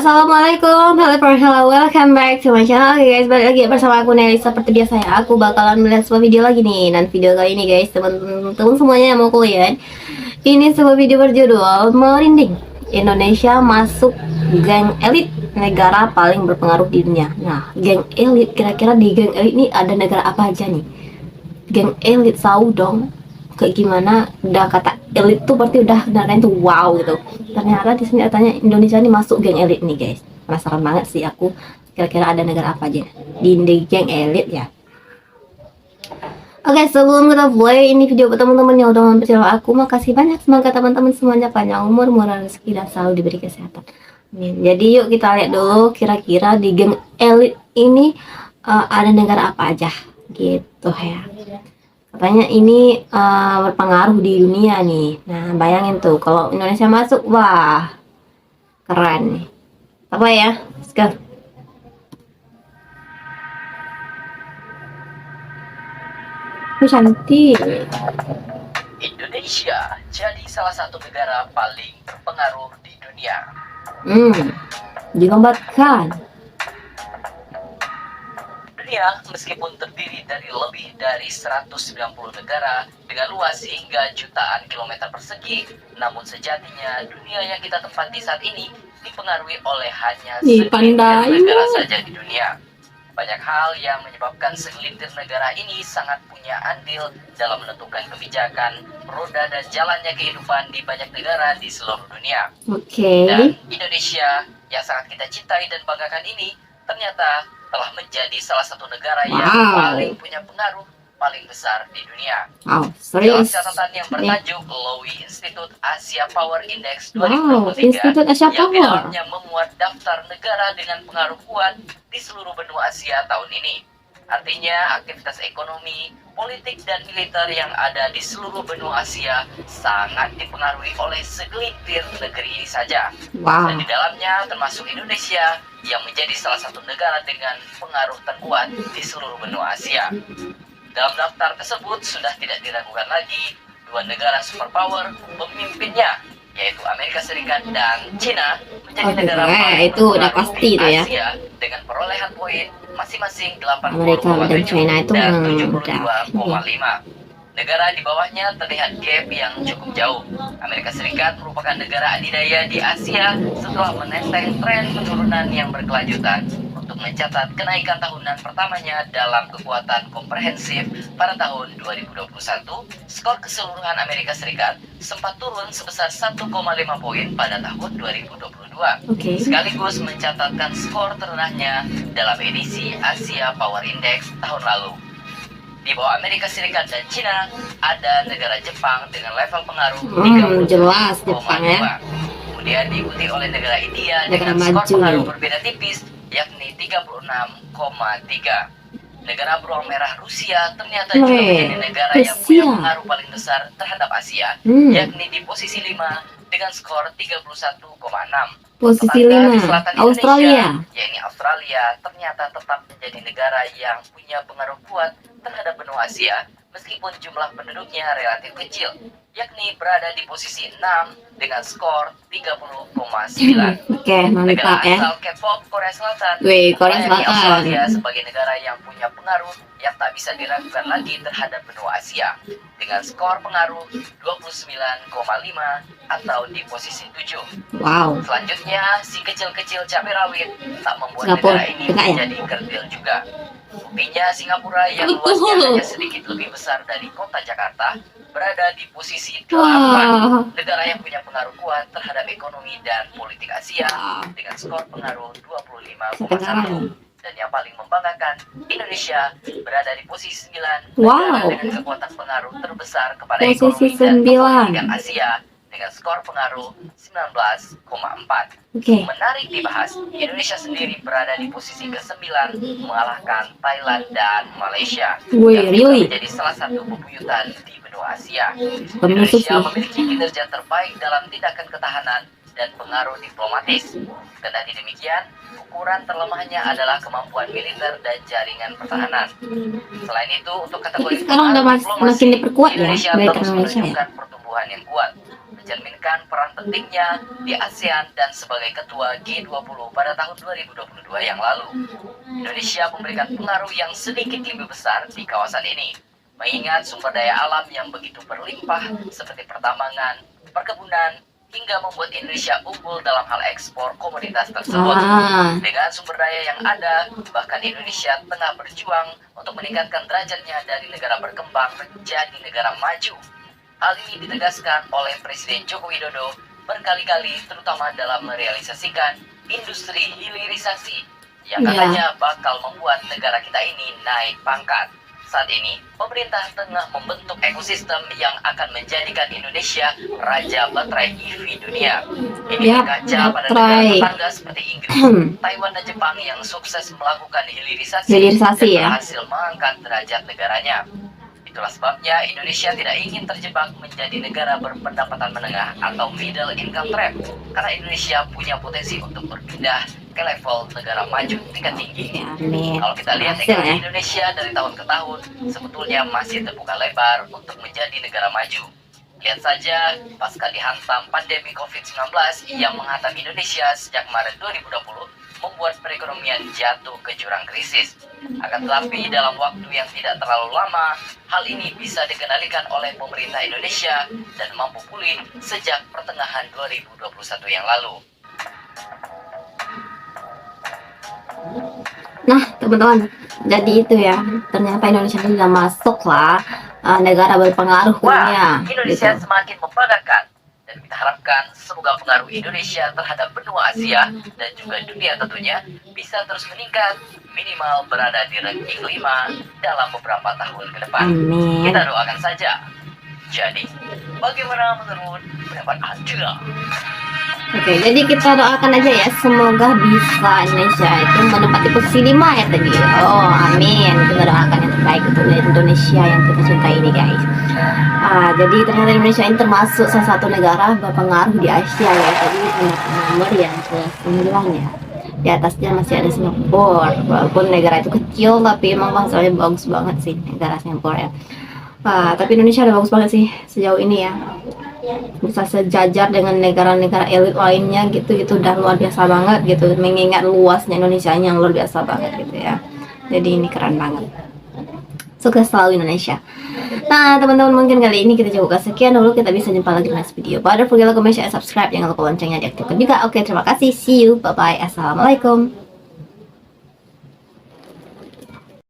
Assalamualaikum, hello, welcome back to my channel. Oke guys, balik lagi bersama aku Nelly. Seperti biasa ya, aku bakalan melihat sebuah video lagi nih. Dan video kali ini guys, teman-teman semuanya yang mau kuliah, ini sebuah video berjudul Merinding, Indonesia masuk geng elit negara paling berpengaruh di dunia. Nah, geng elit, kira-kira di geng elit ini ada negara apa aja nih? Geng elit, tahu dong kayak gimana. Udah kata elit tuh berarti udah beneran tuh wow gitu. Ternyata di sini katanya Indonesia ini masuk geng elit nih guys. Penasaran banget sih aku, kira-kira ada negara apa aja di geng elit ya. Oke, sebelum kita mulai ini video buat teman-teman yang udah mampir channel aku, makasih banyak. Semoga teman-teman semuanya panjang umur, murah rezeki, dan selalu diberi kesehatan. Amin. Jadi yuk kita lihat dulu kira-kira di geng elit ini ada negara apa aja gitu ya. Katanya ini berpengaruh di dunia nih. Nah, bayangin tuh kalau Indonesia masuk, wah keren nih. Apa ya? Let's go. Cantik. Indonesia jadi salah satu negara paling berpengaruh di dunia. Dilombakan. Dunia meskipun terdiri dari lebih dari 190 negara dengan luas hingga jutaan kilometer persegi, namun sejatinya dunia yang kita tempati saat ini dipengaruhi oleh hanya segelintir negara saja di dunia. Banyak hal yang menyebabkan segelintir negara ini sangat punya andil dalam menentukan kebijakan, roda dan jalannya kehidupan di banyak negara di seluruh dunia. Dan Indonesia yang sangat kita cintai dan banggakan ini ternyata telah menjadi salah satu negara yang paling punya pengaruh paling besar di dunia. Dalam catatan yang bertajuk Lowy Institute Asia Power Index 2023 yang didalamnya memuat daftar negara dengan pengaruh kuat di seluruh benua Asia tahun ini. Artinya aktivitas ekonomi, politik, dan militer yang ada di seluruh benua Asia sangat dipengaruhi oleh segelintir negeri ini saja. Dan di dalamnya termasuk Indonesia yang menjadi salah satu negara dengan pengaruh terkuat di seluruh benua Asia. Dalam daftar tersebut sudah tidak diragukan lagi dua negara superpower pemimpinnya, yaitu Amerika Serikat dan China, menjadi negara paling itu udah pasti itu ya. Asia dengan perolehan poin masing-masing Amerika dan China itu dan 72,5. Negara di bawahnya terlihat gap yang cukup jauh. Amerika Serikat merupakan negara adidaya di Asia setelah menenteng tren penurunan yang berkelanjutan untuk mencatat kenaikan tahunan pertamanya dalam kekuatan komprehensif pada tahun 2021. Skor keseluruhan Amerika Serikat sempat turun sebesar 1,5 poin pada tahun 2022, sekaligus mencatatkan skor terendahnya dalam edisi Asia Power Index tahun lalu. Di bawah Amerika Serikat dan China ada negara Jepang dengan level pengaruh 30,2. Kemudian diikuti oleh negara India dengan skor pengaruh berbeda tipis, yakni 36,3. Negara beruang merah Rusia ternyata juga menjadi negara yang punya pengaruh paling besar terhadap Asia, yakni di posisi 5 dengan skor 31,6. Posisi 5 Australia, yakni Australia ternyata tetap menjadi negara yang punya pengaruh kuat terhadap benua Asia meskipun jumlah penduduknya relatif kecil, yakni berada di posisi 6 dengan skor 30,9. Mantap ya. Asal K-pop Korea Selatan, Korea Selatan Australia sebagai negara yang punya pengaruh yang tak bisa diragukan lagi terhadap benua Asia dengan skor pengaruh 29,5 atau di posisi 7. Selanjutnya, si kecil-kecil cabai rawit tak membuat negara ini menjadi kerdil juga. Buktinya Singapura yang luasnya hanya sedikit lebih besar dari kota Jakarta berada di posisi 8, negara yang punya pengaruh kuat terhadap ekonomi dan politik Asia dengan skor pengaruh 25,1. Dan yang paling membanggakan, Indonesia berada di posisi 9, negara dengan kekuatan pengaruh terbesar kepada ekonomi dan pendidikan Asia dengan skor pengaruh 19,4. Menarik dibahas, Indonesia sendiri berada di posisi ke-9 mengalahkan Thailand dan Malaysia yang menjadi salah satu bebuyutan di benua Asia. Indonesia memiliki kinerja terbaik dalam tindakan ketahanan dan pengaruh diplomatis. Kendati demikian, ukuran terlemahnya adalah kemampuan militer dan jaringan pertahanan. Selain itu, untuk kategori sekarang udah makin diperkuat ya, Indonesia terus menunjukkan pertumbuhan yang kuat, mencerminkan peran pentingnya di ASEAN dan sebagai ketua G20 pada tahun 2022 yang lalu. Indonesia memberikan pengaruh yang sedikit lebih besar di kawasan ini, mengingat sumber daya alam yang begitu berlimpah seperti pertambangan, perkebunan, hingga membuat Indonesia unggul dalam hal ekspor komoditas tersebut. Dengan sumber daya yang ada, bahkan Indonesia tengah berjuang untuk meningkatkan derajatnya dari negara berkembang menjadi negara maju. Hal ini ditegaskan oleh Presiden Joko Widodo berkali-kali, terutama dalam merealisasikan industri hilirisasi yang katanya bakal membuat negara kita ini naik pangkat. Saat ini, pemerintah tengah membentuk ekosistem yang akan menjadikan Indonesia raja baterai EV dunia. Ini berkaca pada negara tetangga seperti Inggris, Taiwan, dan Jepang yang sukses melakukan hilirisasi dan berhasil mengangkat derajat negaranya. Itulah sebabnya Indonesia tidak ingin terjebak menjadi negara berpendapatan menengah atau middle income trap, karena Indonesia punya potensi untuk berpindah ke level negara maju tingkat tinggi. Kalau kita lihat ekonomi Indonesia dari tahun ke tahun sebetulnya masih terbuka lebar untuk menjadi negara maju. Lihat saja pasca dihantam pandemi COVID-19 yang menghantam Indonesia sejak Maret 2020, membuat perekonomian jatuh ke jurang krisis. Akan tetapi dalam waktu yang tidak terlalu lama, hal ini bisa dikendalikan oleh pemerintah Indonesia dan mampu pulih sejak pertengahan 2021 yang lalu. Nah teman-teman, jadi itu ya, ternyata Indonesia sudah masuk lah negara berpengaruh dunia. Indonesia semakin membanggakan, dan kita harapkan semoga pengaruh Indonesia terhadap benua Asia dan juga dunia tentunya bisa terus meningkat, minimal berada di ranking 5 dalam beberapa tahun ke depan. Amin. Kita doakan saja. Jadi, bagaimana menurut pendapat Anda? Oke, jadi kita doakan aja ya, semoga bisa Indonesia itu menempati posisi 5 ya tadi. Oh, amin. Kita doakan yang terbaik untuk Indonesia yang kita cintai ini, guys. Jadi ternyata Indonesia ini termasuk salah satu negara berpengaruh di Asia ya. Jadi nomor yang ke-9 ya. Di atasnya masih ada Singapura. Walaupun negara itu kecil, tapi emang bahasanya bagus banget sih negara Singapura ya. Tapi Indonesia udah bagus banget sih sejauh ini ya, bisa sejajar dengan negara-negara elit lainnya gitu udah luar biasa banget gitu, mengingat luasnya Indonesia yang luar biasa banget gitu ya. Jadi ini keren banget, sukses selalu Indonesia. Nah teman-teman, mungkin kali ini kita coba sekian dulu, kita bisa jumpa lagi di next video. Pada forget like, comment, share, subscribe, jangan lupa loncengnya diaktifkan juga. Oke, terima kasih, see you, bye bye, assalamualaikum.